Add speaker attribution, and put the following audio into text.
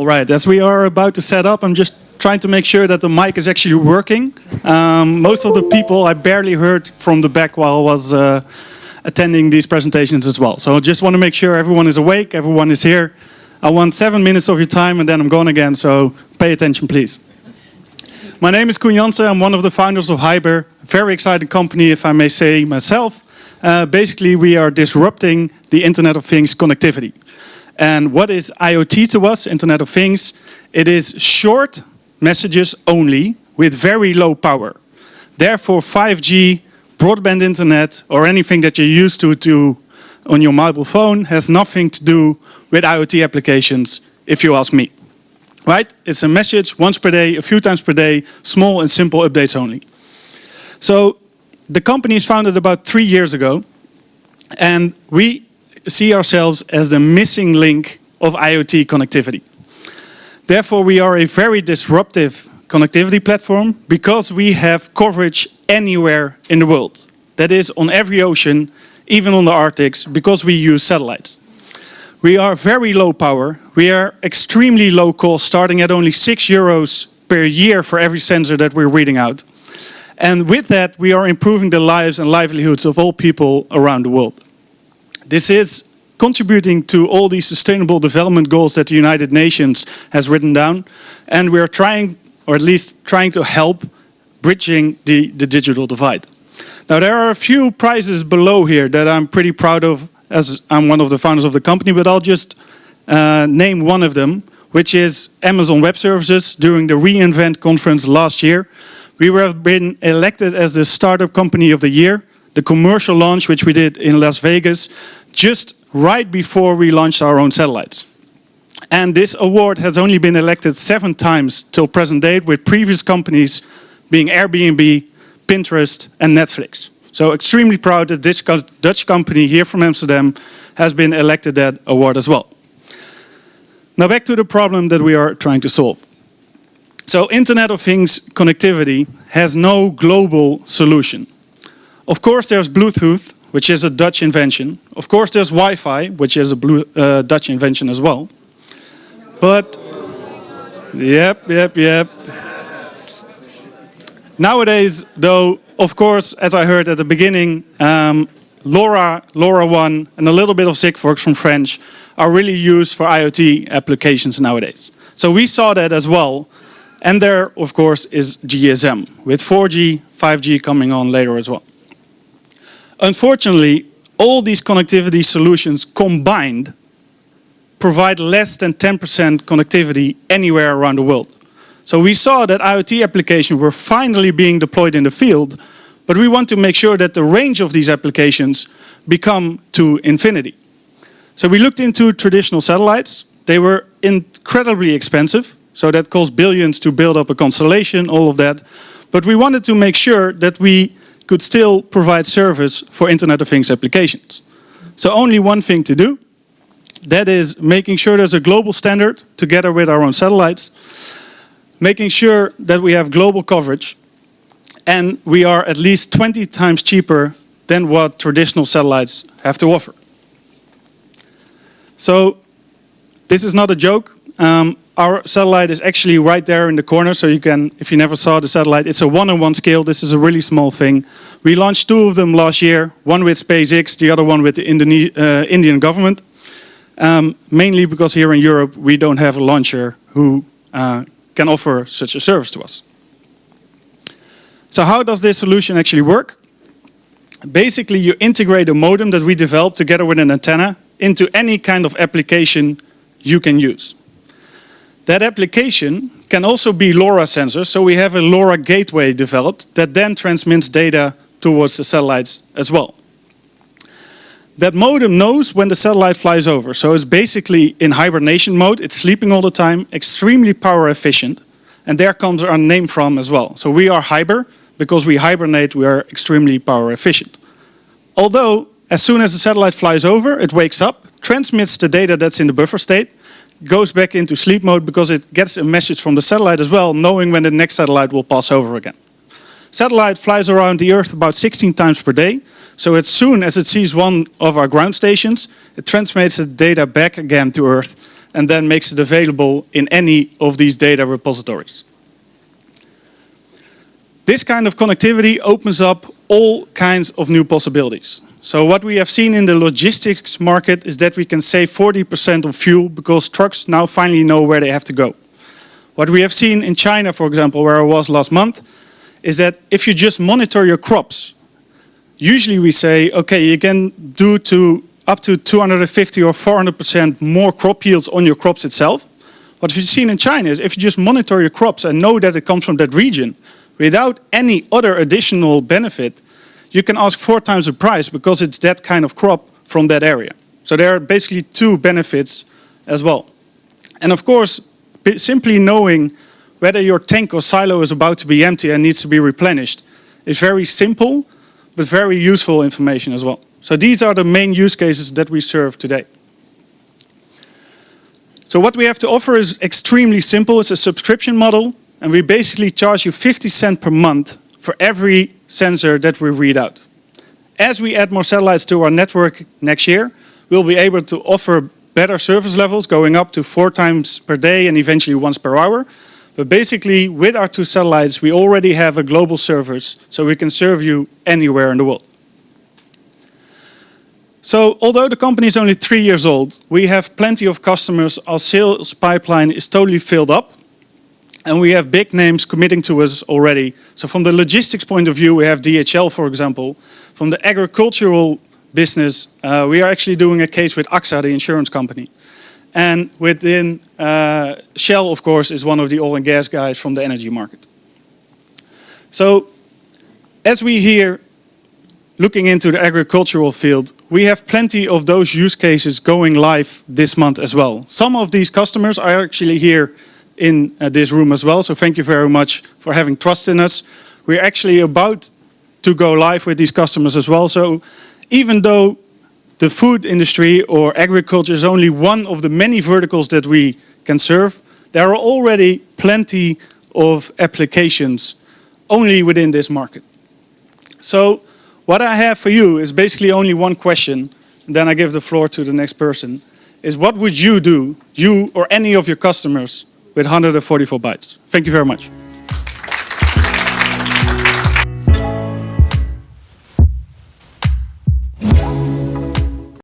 Speaker 1: All right, as we are about to set up, I'm just trying to make sure that the mic is actually working. Most of the people I barely heard from the back while I was attending these presentations as well. So I just want to make sure everyone is awake, everyone is here. I want 7 minutes of your time and then I'm gone again, so pay attention please. My name is Koen Jansen, I'm one of the founders of Hiber. Very exciting company, if I may say myself. Basically, we are disrupting the Internet of Things connectivity. And what is IoT to us, Internet of Things? It is short messages only with very low power. Therefore, 5G, broadband internet, or anything that you're used to on your mobile phone has nothing to do with IoT applications, if you ask me. Right? It's a message once per day, a few times per day, small and simple updates only. So the company is founded about 3 years ago, and we see ourselves as the missing link of IoT connectivity. Therefore, we are a very disruptive connectivity platform because we have coverage anywhere in the world. That is on every ocean, even on the Arctics, because we use satellites. We are very low power. We are extremely low cost, starting at only €6 per year for every sensor that we're reading out. And with that, we are improving the lives and livelihoods of all people around the world. This is contributing to all these sustainable development goals that the United Nations has written down. And we are trying, or at least trying to help, bridging the digital divide. Now, there are a few prizes below here that I'm pretty proud of, as I'm one of the founders of the company, but I'll just name one of them, which is Amazon Web Services. During the reInvent conference last year, we have been elected as the Startup Company of the Year, the commercial launch which we did in Las Vegas, just right before we launched our own satellites. And this award has only been elected 7 times till present date, with previous companies being Airbnb, Pinterest and Netflix. So extremely proud that this Dutch company here from Amsterdam has been elected that award as well. Now back to the problem that we are trying to solve. So Internet of Things connectivity has no global solution. Of course there's Bluetooth, which is a Dutch invention. Of course there's Wi-Fi, which is a Dutch invention as well. But, yep. Nowadays, though, of course, as I heard at the beginning, LoRaWAN and a little bit of Sigfox from French are really used for IoT applications nowadays. So we saw that as well. And there, of course, is GSM, with 4G, 5G coming on later as well. Unfortunately, all these connectivity solutions combined provide less than 10% connectivity anywhere around the world. So we saw that IoT applications were finally being deployed in the field, but we want to make sure that the range of these applications become to infinity. So we looked into traditional satellites. They were incredibly expensive, so that cost billions to build up a constellation, all of that. But we wanted to make sure that we could still provide service for Internet of Things applications. So only one thing to do. That is making sure there's a global standard together with our own satellites, making sure that we have global coverage, and we are at least 20 times cheaper than what traditional satellites have to offer. So this is not a joke. Our satellite is actually right there in the corner, so you can, if you never saw the satellite, it's a 1:1 scale. This is a really small thing. We launched 2 of them last year, one with SpaceX, the other one with the Indian government. Mainly because here in Europe we don't have a launcher who can offer such a service to us. So how does this solution actually work? Basically, you integrate a modem that we developed together with an antenna into any kind of application you can use. That application can also be LoRa sensors, so we have a LoRa gateway developed that then transmits data towards the satellites as well. That modem knows when the satellite flies over, so it's basically in hibernation mode, it's sleeping all the time, extremely power efficient, and there comes our name from as well. So we are Hiber, because we hibernate, we are extremely power efficient. Although, as soon as the satellite flies over, it wakes up, transmits the data that's in the buffer state, goes back into sleep mode because it gets a message from the satellite as well, knowing when the next satellite will pass over again. Satellite flies around the Earth about 16 times per day. So as soon as it sees one of our ground stations, it transmits the data back again to Earth and then makes it available in any of these data repositories. This kind of connectivity opens up all kinds of new possibilities. So what we have seen in the logistics market is that we can save 40% of fuel because trucks now finally know where they have to go. What we have seen in China, for example, where I was last month, is that if you just monitor your crops, usually we say, okay, you can do up to 250 or 400% more crop yields on your crops itself. What we've seen in China is if you just monitor your crops and know that it comes from that region, without any other additional benefit, you can ask 4 times the price because it's that kind of crop from that area. So there are basically 2 benefits as well. And of course, simply knowing whether your tank or silo is about to be empty and needs to be replenished is very simple, but very useful information as well. So these are the main use cases that we serve today. So what we have to offer is extremely simple. It's a subscription model, and we basically charge you 50 cents per month for every sensor that we read out. As we add more satellites to our network next year, we'll be able to offer better service levels, going up to 4 times per day and eventually once per hour. But basically, with our 2 satellites, we already have a global service, so we can serve you anywhere in the world. So, although the company is only 3 years old, we have plenty of customers. Our sales pipeline is totally filled up, and we have big names committing to us already. So, from the logistics point of view, we have DHL, for example. From the agricultural business, we are actually doing a case with AXA, the insurance company. And within Shell, of course, is one of the oil and gas guys from the energy market. So, as we here looking into the agricultural field, we have plenty of those use cases going live this month as well. Some of these customers are actually here in this room as well, so thank you very much for having trust in us. We're actually about to go live with these customers as well. So even though the food industry or agriculture is only one of the many verticals that we can serve, there are already plenty of applications only within this market. So what I have for you is basically only one question, and then I give the floor to the next person, is what would you do, you or any of your customers, with 144 bytes? Thank you very much.